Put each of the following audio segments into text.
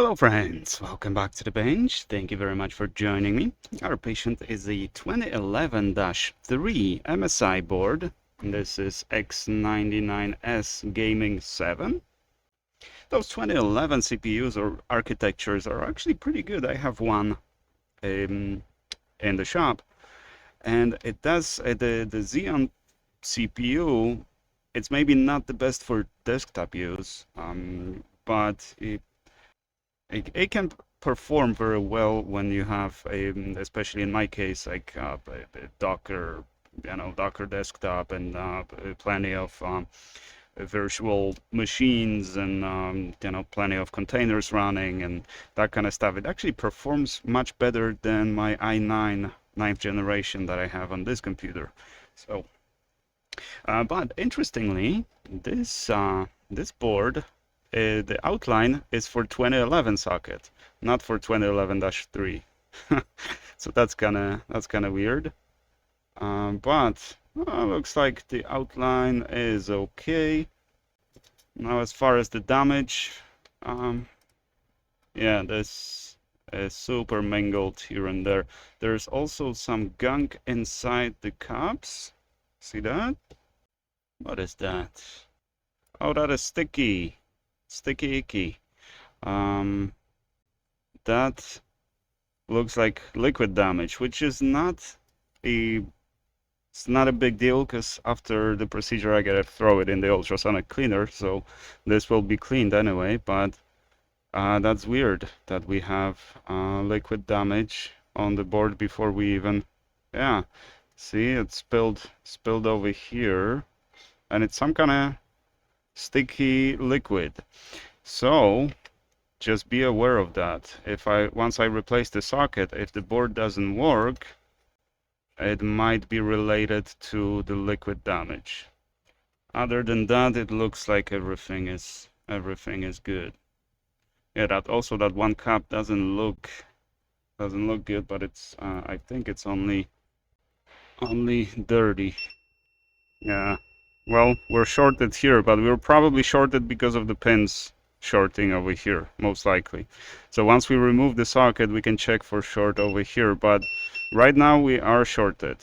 Hello friends, welcome back to the bench. Thank you very much for joining me. Our patient is the 2011-3 MSI board. This is X99S Gaming 7. Those 2011 CPUs or architectures are actually pretty good. I have one in the shop, and it does the Xeon CPU. It's maybe not the best for desktop use, but it can perform very well when you have especially in my case, like a Docker, Docker desktop and plenty of virtual machines and plenty of containers running and that kind of stuff. It actually performs much better than my i9 ninth generation that I have on this computer. So, but interestingly, this board. The outline is for 2011 socket, not for 2011-3. So that's kind of weird. But looks like the outline is okay. Now, as far as the damage, yeah, this is super mangled here and there. There's also some gunk inside the cups. See that? What is that? Oh, that is sticky. Sticky icky. That looks like liquid damage, which is it's not a big deal because after the procedure I gotta throw it in the ultrasonic cleaner, so this will be cleaned anyway. But that's weird that we have liquid damage on the board before we even, yeah. See, it's spilled over here, and it's some kind of sticky liquid. So just be aware of that. Once I replace the socket, if the board doesn't work, it might be related to the liquid damage. Other than that, it looks like everything is good. Yeah, that one cup doesn't look good, but it's I think it's only dirty. Yeah. Well, we're shorted here, but we're probably shorted because of the pins shorting over here, most likely. So once we remove the socket, we can check for short over here, but right now we are shorted.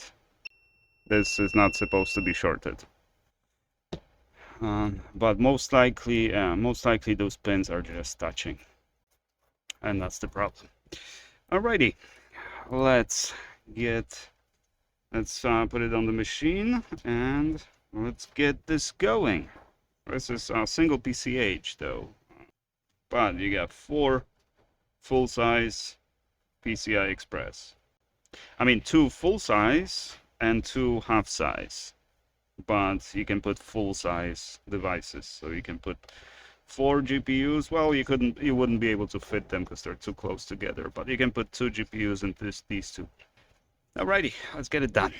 This is not supposed to be shorted. But most likely those pins are just touching. And that's the problem. Alrighty, let's put it on the machine and let's get this going. This is a single PCH though, but you got 4 full-size PCI Express. I mean 2 full-size and 2 half-size, but you can put full-size devices. So you can put 4 GPUs. Well, you wouldn't be able to fit them because they're too close together, but you can put 2 GPUs in these 2. Alrighty, let's get it done.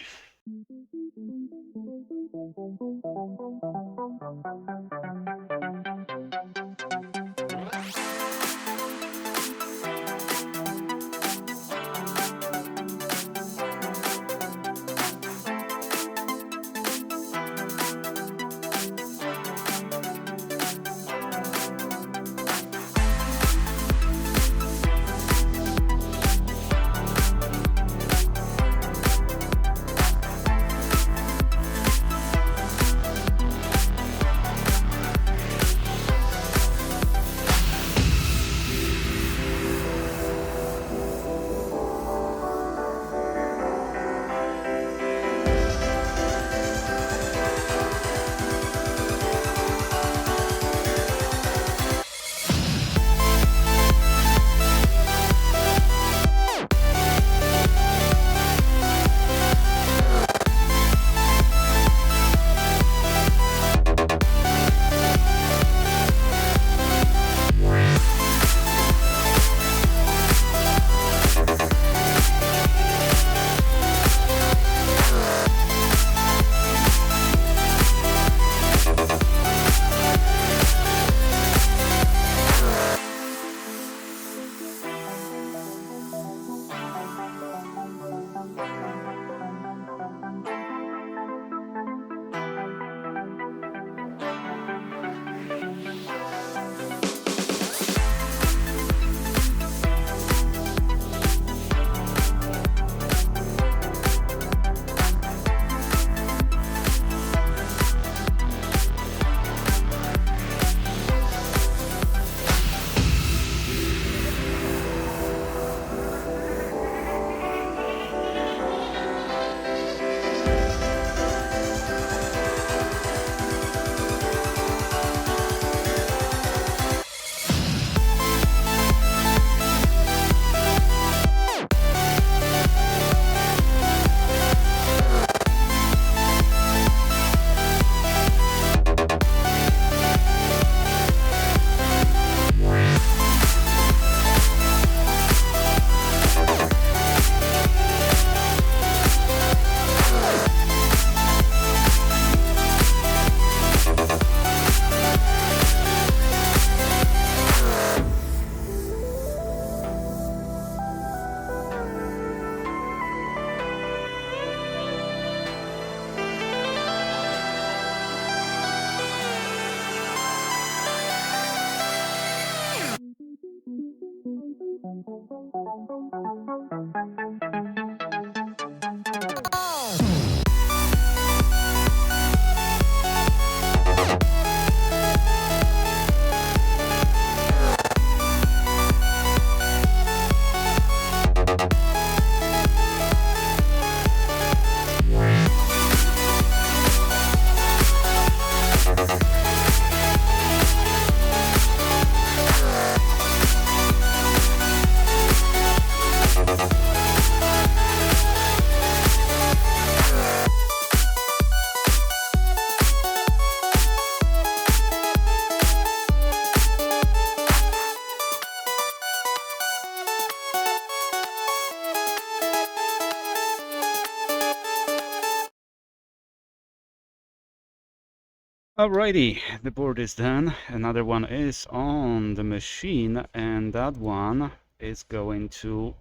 Alrighty, the board is done. Another one is on the machine, and that one is going to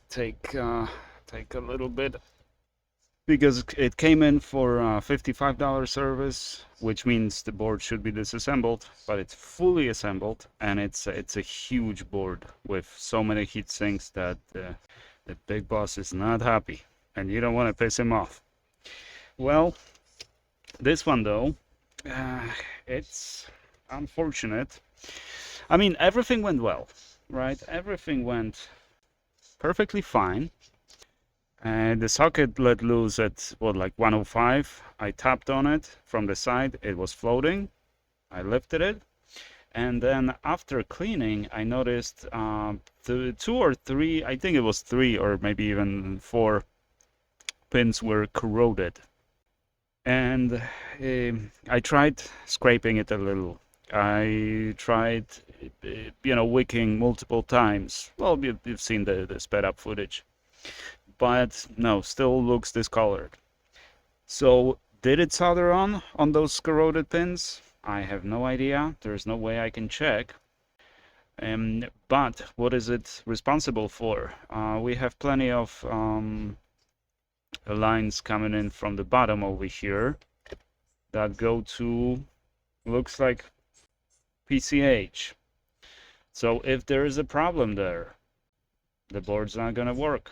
take take a little bit because it came in for $55 service, which means the board should be disassembled, but it's fully assembled, and it's a huge board with so many heat sinks that the big boss is not happy, and you don't want to piss him off. Well, this one though, it's unfortunate. I mean, everything went well, right? Everything went perfectly fine. And the socket let loose at what, like 105. I tapped on it from the side. It was floating. I lifted it. And then after cleaning, I noticed the 2 or 3, I think it was 3 or maybe even 4 pins were corroded. And I tried scraping it a little. I tried, wicking multiple times. Well, you've seen the sped up footage. But no, still looks discolored. So did it solder on those corroded pins? I have no idea. There's no way I can check. But what is it responsible for? We have plenty of lines coming in from the bottom over here that go to, looks like, PCH. So if there is a problem there, the board's not gonna work.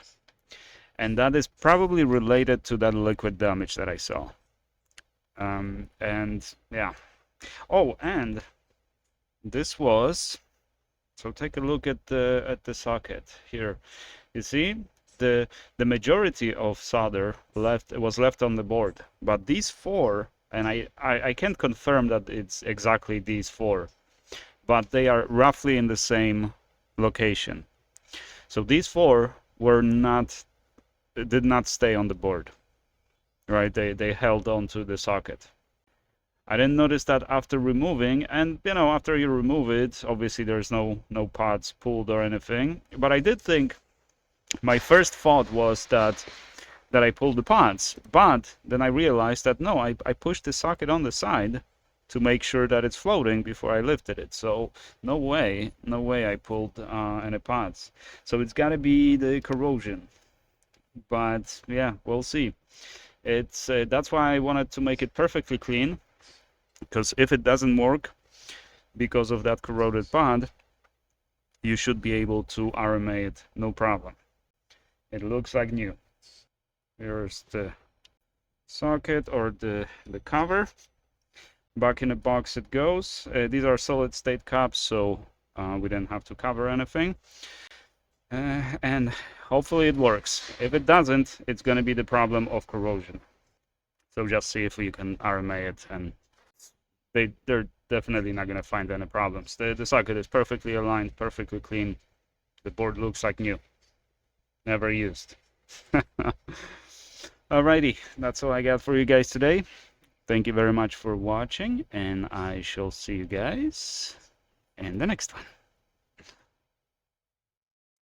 And that is probably related to that liquid damage that I saw. And yeah. Oh, and this was, so take a look at the socket here. You see, the majority of solder was left on the board, but these 4, and I can't confirm that it's exactly these 4, but they are roughly in the same location. So these 4 did not stay on the board, right? They held on to the socket. I didn't notice that after removing, and after you remove it, obviously there's no parts pulled or anything, but I did think, my first thought was that I pulled the parts, but then I realized that no, I pushed the socket on the side to make sure that it's floating before I lifted it. So no way I pulled any parts. So it's got to be the corrosion. But yeah, we'll see. It's that's why I wanted to make it perfectly clean, because if it doesn't work because of that corroded part, you should be able to RMA it, no problem. It looks like new. Here's the socket or the cover. Back in the box it goes. These are solid state caps, so we didn't have to cover anything. And hopefully it works. If it doesn't, it's going to be the problem of corrosion. So just see if you can RMA it, and they're definitely not going to find any problems. The socket is perfectly aligned, perfectly clean. The board looks like new. Never used. Alrighty, that's all I got for you guys today. Thank you very much for watching, and I shall see you guys in the next one.